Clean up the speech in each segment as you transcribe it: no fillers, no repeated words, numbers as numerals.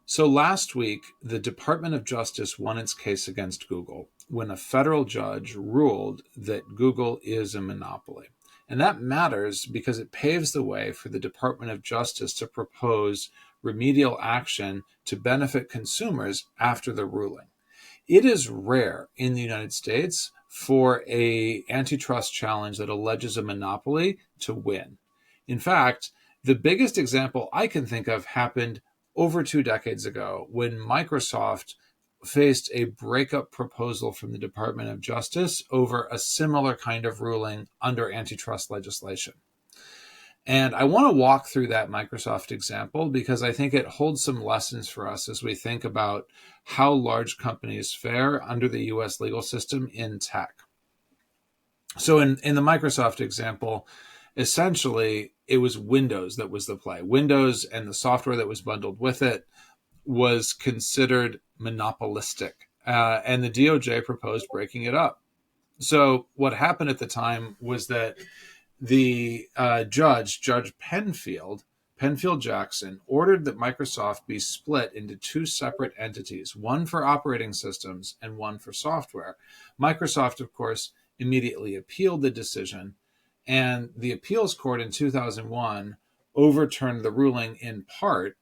So last week, the Department of Justice won its case against Google when a federal judge ruled that Google is a monopoly. And that matters because it paves the way for the Department of Justice to propose remedial action to benefit consumers after the ruling. It is rare in the United States for a antitrust challenge that alleges a monopoly to win. In fact, the biggest example I can think of happened over 2 decades ago when Microsoft faced a breakup proposal from the Department of Justice over a similar kind of ruling under antitrust legislation. And I want to walk through that Microsoft example because I think it holds some lessons for us as we think about how large companies fare under the US legal system in tech. So in the Microsoft example, essentially it was Windows that was the play. Windows and the software that was bundled with it was considered monopolistic, and the DOJ proposed breaking it up. So what happened at the time was that the Judge Penfield Jackson, ordered that Microsoft be split into two separate entities, one for operating systems and one for software. Microsoft, of course, immediately appealed the decision, and the appeals court in 2001 overturned the ruling in part,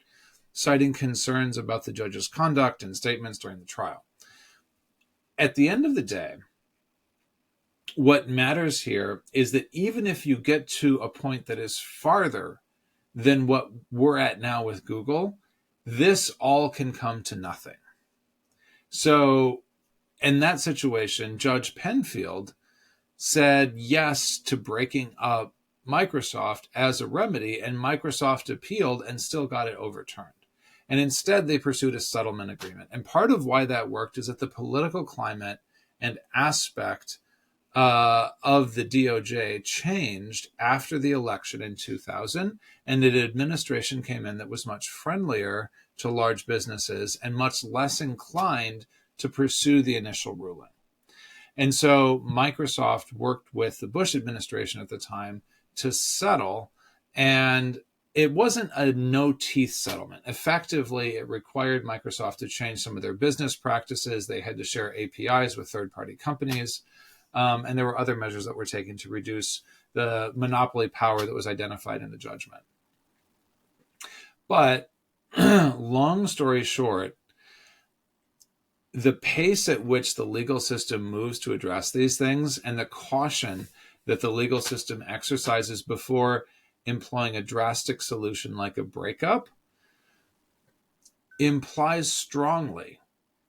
citing concerns about the judge's conduct and statements during the trial. At the end of the day, what matters here is that even if you get to a point that is farther than what we're at now with Google, this all can come to nothing. So in that situation, Judge Penfield said yes to breaking up Microsoft as a remedy, and Microsoft appealed and still got it overturned. And instead, they pursued a settlement agreement. And part of why that worked is that the political climate and aspect of the DOJ changed after the election in 2000, and an administration came in that was much friendlier to large businesses and much less inclined to pursue the initial ruling. And so Microsoft worked with the Bush administration at the time to settle, and it wasn't a no-teeth settlement. Effectively, it required Microsoft to change some of their business practices. They had to share APIs with third-party companies. And there were other measures that were taken to reduce the monopoly power that was identified in the judgment. But long story short, the pace at which the legal system moves to address these things and the caution that the legal system exercises before employing a drastic solution like a breakup implies strongly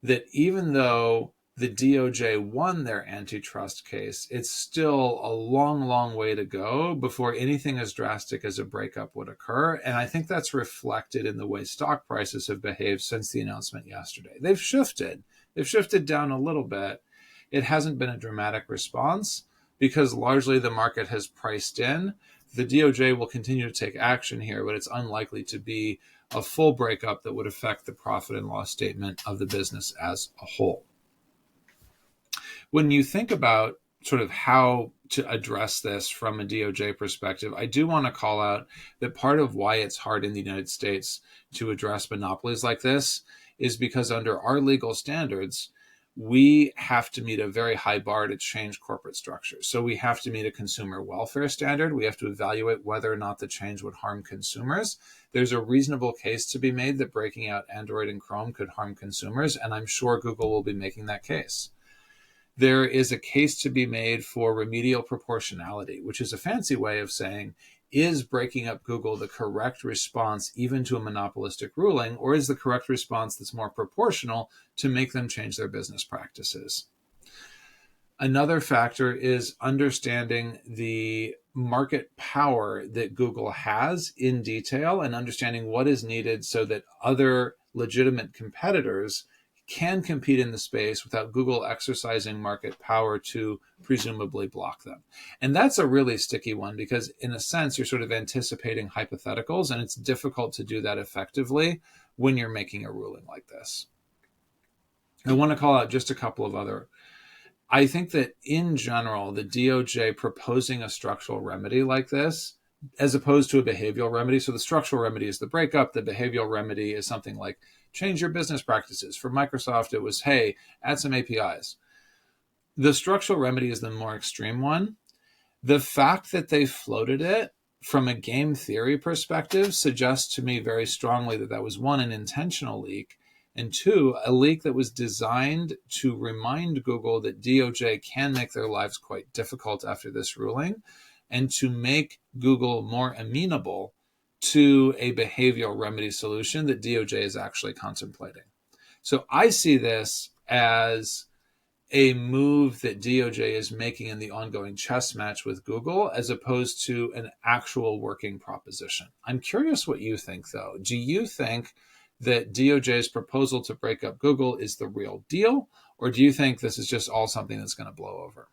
that even though the DOJ won their antitrust case, it's still a long, long way to go before anything as drastic as a breakup would occur. And I think that's reflected in the way stock prices have behaved since the announcement yesterday. They've shifted down a little bit. It hasn't been a dramatic response because largely the market has priced in. The DOJ will continue to take action here, but it's unlikely to be a full breakup that would affect the profit and loss statement of the business as a whole. When you think about sort of how to address this from a DOJ perspective, I do want to call out that part of why it's hard in the United States to address monopolies like this is because under our legal standards, we have to meet a very high bar to change corporate structures. So we have to meet a consumer welfare standard. We have to evaluate whether or not the change would harm consumers. There's a reasonable case to be made that breaking out Android and Chrome could harm consumers, and I'm sure Google will be making that case. There is a case to be made for remedial proportionality, which is a fancy way of saying, is breaking up Google the correct response even to a monopolistic ruling, or is the correct response that's more proportional to make them change their business practices? Another factor is understanding the market power that Google has in detail and understanding what is needed so that other legitimate competitors can compete in the space without Google exercising market power to presumably block them. And that's a really sticky one because in a sense, you're sort of anticipating hypotheticals, and it's difficult to do that effectively when you're making a ruling like this. I want to call out just a couple of other. I think that in general, the DOJ proposing a structural remedy like this, as opposed to a behavioral remedy. So the structural remedy is the breakup. The behavioral remedy is something like change your business practices. For Microsoft, it was, hey, add some APIs. The structural remedy is the more extreme one. The fact that they floated it from a game theory perspective suggests to me very strongly that that was, one, an intentional leak, and two, a leak that was designed to remind Google that DOJ can make their lives quite difficult after this ruling, and to make Google more amenable to a behavioral remedy solution that DOJ is actually contemplating. So I see this as a move that DOJ is making in the ongoing chess match with Google, as opposed to an actual working proposition. I'm curious what you think, though. Do you think that DOJ's proposal to break up Google is the real deal, or do you think this is just all something that's going to blow over?